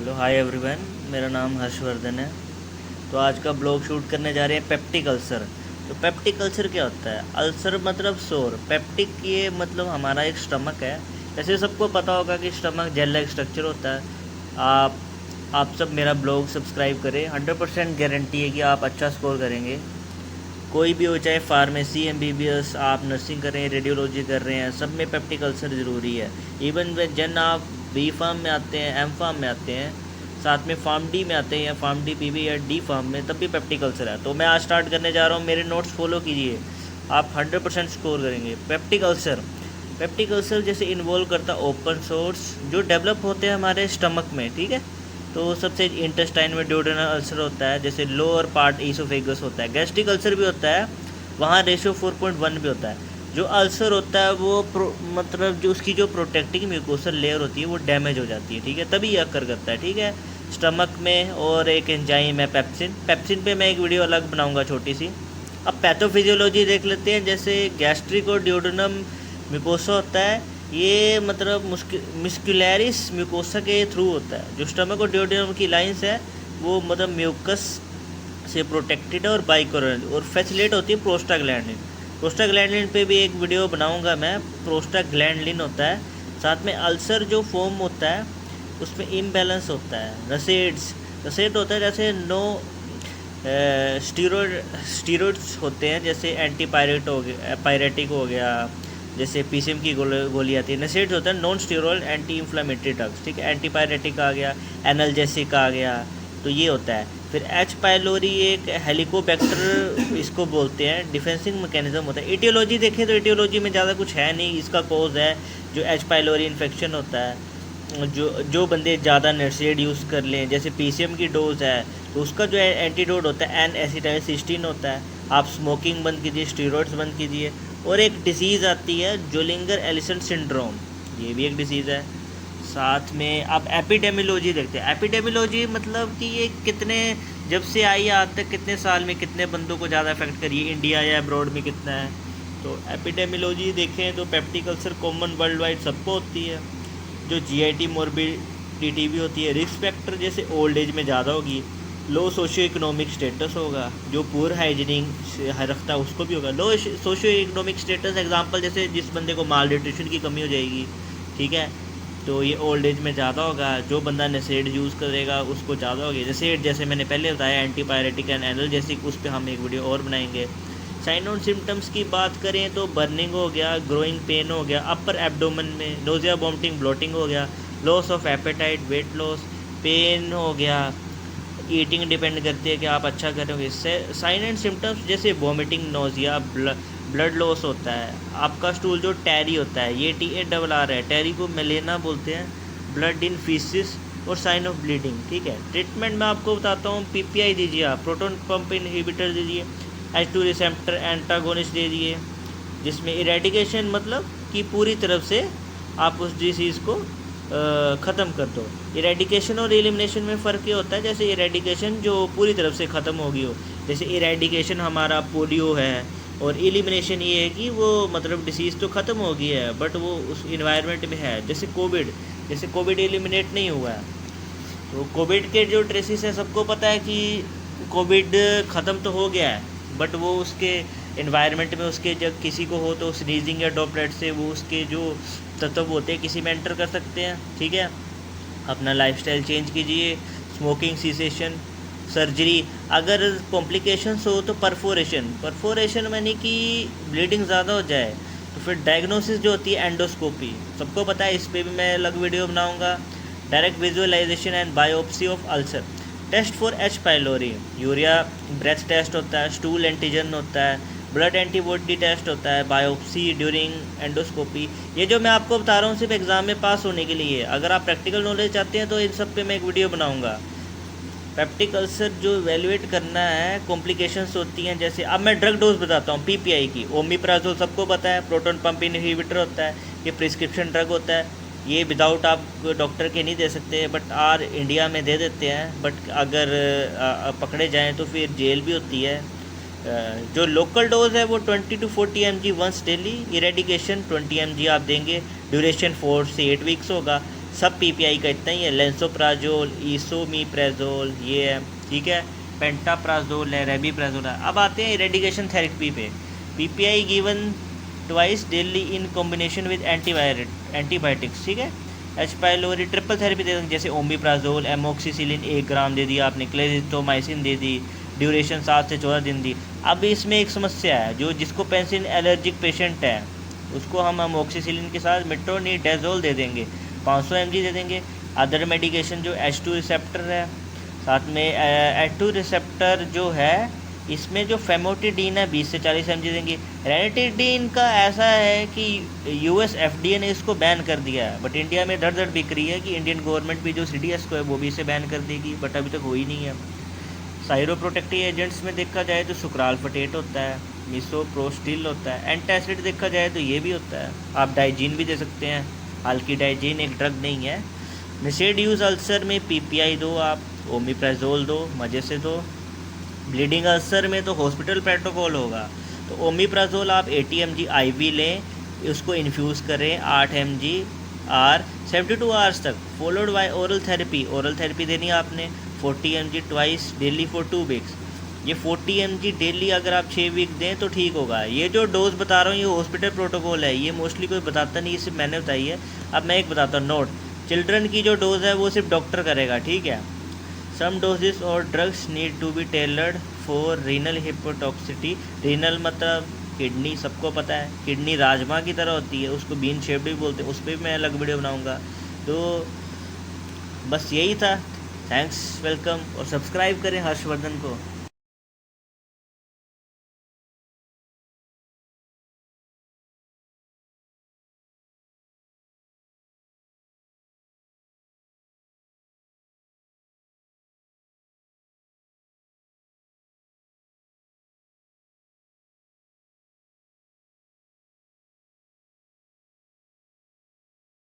Hello hi everyone. मेरा नाम हर्षवर्धन है। तो आज का ब्लॉग शूट करने जा रहे हैं पेप्टिक अल्सर। तो पेप्टिक अल्सर क्या होता है? अल्सर मतलब शोर, पेप्टिक ये मतलब हमारा एक स्टमक है। जैसे सबको पता होगा कि स्टमक जेल लाइक स्ट्रक्चर होता है। आप आप सब मेरा ब्लॉग सब्सक्राइब करें, 100% गारंटी है कि आप अच्छा स्कोर करेंगे। कोई भी हो, चाहे फार्मेसी, एमबीबीएस, आप नर्सिंग कर रहे हैं, रेडियोलॉजी कर रहे हैं, सब में पेप्टिक अल्सर ज़रूरी है। इवन जन आप बी फार्म में आते हैं, एम फार्म में आते हैं, साथ में फार्म डी में आते हैं या फार्म डी पीवी या डी फार्म में, तब भी पेप्टिक अल्सर है। तो मैं आज स्टार्ट करने जा रहा हूँ, मेरे नोट्स फॉलो कीजिए, आप 100% स्कोर करेंगे। पेप्टिक अल्सर जैसे इन्वॉल्व करता ओपन सोर्स जो डेवलप होते हैं हमारे स्टमक में, ठीक है। तो सबसे इंटेस्टाइन में ड्यूडेनल अल्सर होता है, जैसे लोअर पार्ट ईसोफेगस होता है। गैस्ट्रिक अल्सर भी होता है, वहाँ रेशियो 4.1 भी होता है। जो अल्सर होता है वो मतलब जो उसकी जो प्रोटेक्टिंग म्यूकोसल लेयर होती है वो डैमेज हो जाती है, ठीक है, तभी ये अकर करता है, ठीक है, स्टमक में। और एक एंजाइम है पेप्सिन पे मैं एक वीडियो अलग बनाऊंगा छोटी सी। अब पैथोफिजियोलॉजी देख लेते हैं। जैसे गैस्ट्रिक और ड्यूडेनम म्यूकोसा होता है, ये मतलब मिस्कुलरिस म्यूकोसा के थ्रू होता है। जो स्टमक और ड्यूडेनम की लाइंस है वो मतलब म्यूकस से प्रोटेक्टेड है और बाइकोरल और फैसिलेट होती है प्रोस्टाग्लैंडिन पे भी एक वीडियो बनाऊंगा मैं। प्रोस्टाग्लैंडिन होता है, साथ में अल्सर जो फॉर्म होता है उसमें इम्बैलेंस होता है। रसेट होता है, जैसे नो स्टीरोड्स होते हैं, जैसे एंटीपायरेट हो गया, पायरेटिक हो गया, जैसे पीसीएम की गोली आती है। नसेट्स होता है non sterol anti inflammatory drugs, ठीक है, एंटीपायरेटिक आ गया, एनाल्जेसिक आ गया, तो ये होता है। फिर एच पायलोरी एक हेलिकोबैक्टर इसको बोलते हैं, डिफेंसिंग मैकेनिज्म होता है। एटियोलॉजी देखें तो एटियोलॉजी में ज़्यादा कुछ है नहीं, इसका कॉज है जो एच पायलोरी इन्फेक्शन होता है। जो बंदे ज़्यादा नर्सेड यूज़ कर लें, जैसे पीसीएम की डोज है तो उसका जो एंटीडोट होता है एन एसिटाइलसिस्टीन होता है। आप स्मोकिंग बंद कीजिए, स्टीरॉयड्स बंद कीजिए। और एक डिसीज़ आती है जोलिंगर एलिसन सिंड्रोम, ये भी एक डिसीज़ है। साथ में आप एपिडेमियोलॉजी देखते हैं। एपिडेमियोलॉजी मतलब कि ये कितने जब से आई है आज तक कितने साल में कितने बंदों को ज़्यादा अफेक्ट करी है, इंडिया या अब्रॉड में कितना है। तो एपिडेमियोलॉजी देखें तो peptic ulcer common world wide सबको होती है। जो जीआईटी मोर्बिडिटी भी होती है। रिस्क फैक्टर जैसे ओल्ड एज में ज़्यादा होगी, लो सोशियो इकोनॉमिक स्टेटस होगा, जो पुअर हाइजीनिक रखता है उसको भी होगा। लो सोशियो इकोनॉमिक स्टेटस एग्जांपल जैसे जिस बंदे को माल न्यूट्रिशन की कमी हो जाएगी, ठीक है, तो ये ओल्ड एज में ज़्यादा होगा। जो बंदा नसेड यूज़ करेगा उसको ज़्यादा होगी। नसेड जैसे मैंने पहले बताया एंटीपायरेटिक एंड एनाल्जेसिक, उस पर हम एक वीडियो और बनाएंगे। साइन और सिम्टम्स की बात करें तो बर्निंग हो गया, ग्रोइंग पेन हो गया अपर एब्डोमेन में, नोजिया वॉमिटिंग ब्लोटिंग हो गया, loss of appetite, weight loss, pain हो गया। ईटिंग डिपेंड करती है कि आप अच्छा करोगे। साइन एंड सिम्टम्स जैसे वॉमिटिंग, नोजिया, ब्लड लॉस होता है। आपका स्टूल जो टैरी होता है, ये TARR है, टैरी को मेलेना बोलते हैं, ब्लड इन फीसिस और साइन ऑफ ब्लीडिंग, ठीक है। ट्रीटमेंट मैं आपको बताता हूँ, PPI दीजिए, आप प्रोटॉन पंप इनहिबिटर दीजिए, H2 रिसेप्टर एंटागोनिस्ट दे दिए, जिसमें इरेडिकेशन मतलब कि पूरी तरफ से आप उस डिसीज़ को ख़त्म कर दो। इरेडिकेशन और एलिमिनेशन में फ़र्क ये होता है, जैसे इरेडिकेशन जो पूरी तरफ से ख़त्म होगी हो, जैसे इरेडिकेशन हमारा पोलियो है, और एलिमिनेशन ये है कि वो मतलब डिसीज़ तो ख़त्म हो गई है बट वो उस इन्वायरमेंट में है। जैसे कोविड एलिमिनेट नहीं हुआ है, तो कोविड के जो ट्रेसिस है सबको पता है कि कोविड ख़त्म तो हो गया है बट वो उसके इन्वायरमेंट में उसके जब किसी को हो तो स्नीजिंग या ड्रॉपलेट से वो उसके जो तत्व होते हैं किसी में एंटर कर सकते हैं, ठीक है। अपना लाइफस्टाइल चेंज कीजिए, स्मोकिंग सीसेशन, सर्जरी। अगर कॉम्प्लिकेशंस हो तो परफोरेशन यानी कि ब्लीडिंग ज़्यादा हो जाए तो फिर डायग्नोसिस जो होती है एंडोस्कोपी, सबको पता है, इस पर भी मैं अलग वीडियो बनाऊँगा। Direct visualisation and biopsy of ulcer. Test for H pylori, urea breath test होता है, स्टूल एंटीजन होता है, ब्लड एंटीबॉडी टेस्ट होता है, बायोप्सी ड्यूरिंग एंडोस्कोपी। ये जो मैं आपको बता रहा हूँ सिर्फ एग्ज़ाम में पास होने के लिए। अगर आप प्रैक्टिकल नॉलेज चाहते हैं तो इन सब पे मैं एक वीडियो बनाऊँगा। पेप्टिक अल्सर जो एवेलुएट करना है, कॉम्प्लिकेशंस होती हैं, जैसे अब मैं ड्रग डोज बताता हूँ। PPI की ओमिप्राजोल सबको पता है, प्रोटॉन पंप इनहिबिटर होता है, ये प्रिस्क्रिप्शन ड्रग होता है। ये विदाउट आप डॉक्टर के नहीं दे सकते बट इंडिया में दे देते हैं, बट अगर पकड़े जाएं तो फिर जेल भी होती है। जो लोकल डोज है वो 20 to 40 mg once daily. Eradication 20 mg आप देंगे, ड्यूरेशन 4 से 8 वीक्स होगा। सब पीपीआई का इतना ही है। लेंसोप्राजोल, इसोमीप्रेजोल ये है, ठीक है। पेंटाप्राजोल है, रेबीप्राजोल है। अब आते हैं इरेडिकेशन थेरेपी पे। PPI given twice daily in combination with antibiotics, ठीक है। एच पाइलोरी ट्रिपल थेरेपी दे देंगे, जैसे ओमिप्राजोल, एमोक्सिसिलिन 1 ग्राम दे दिया आपने, क्लेरिथोमाइसिन दे दी, ड्यूरेशन 7 से 14 दिन दी। अब इसमें एक समस्या है, जो जिसको पेंसिलिन एलर्जिक पेशेंट है उसको हम एमोक्सिसिलिन के साथ मेट्रोनिडाजोल दे देंगे, 500 mg दे देंगे। अदर मेडिकेशन जो H2 रिसेप्टर है, साथ में H2 रिसेप्टर जो है इसमें जो फेमोटिडीन है 20 से 40 mg देंगे। रेनिटिडीन का ऐसा है कि US FDA ने इसको बैन कर दिया है, बट इंडिया में धड़ धड़ बिक रही है कि इंडियन गवर्नमेंट भी जो CDS को है वो भी इसे बैन कर देगी, बट अभी तक हो ही नहीं है। साइरोप्रोटेक्टिव एजेंट्स में देखा जाए तो सुक्रालफेटेट होता है, मिसोप्रोस्टिल होता है, एंटासिड देखा जाए तो ये भी होता है। आप डाइजीन भी दे सकते हैं, हालांकि डाइजीन एक ड्रग नहीं है। निषेध यूज़ अल्सर में पीपीआई दो, आप ओमिप्राजोल दो, मज़े से दो। ब्लीडिंग अल्सर में तो हॉस्पिटल प्रोटोकॉल होगा, तो ओमिप्राजोल आप 80 mg IV लें, उसको इन्फ्यूज़ करें 8 mg आर 72 आवर्स तक, फॉलोड बाय ओरल थेरेपी देनी है आपने 40 mg twice daily for 2 weeks. ये 40 mg डेली अगर आप 6 वीक दें तो ठीक होगा। ये जो डोज बता रहा हूँ ये हॉस्पिटल प्रोटोकॉल है, ये मोस्टली कोई बताता नहीं, ये सिर्फ मैंने बताई है। अब मैं एक बताता हूँ नोट, चिल्ड्रन की जो डोज है वो सिर्फ डॉक्टर करेगा, ठीक है। सम डोजेस और drugs need to be tailored for renal hepatotoxicity. Renal मतलब किडनी, सबको पता है किडनी राजमा की तरह होती है, उसको बीन शेप्ड भी बोलते हैं, उस पर भी मैं अलग वीडियो बनाऊंगा। तो बस यही था, थैंक्स, वेलकम, और सब्सक्राइब करें हर्षवर्धन को।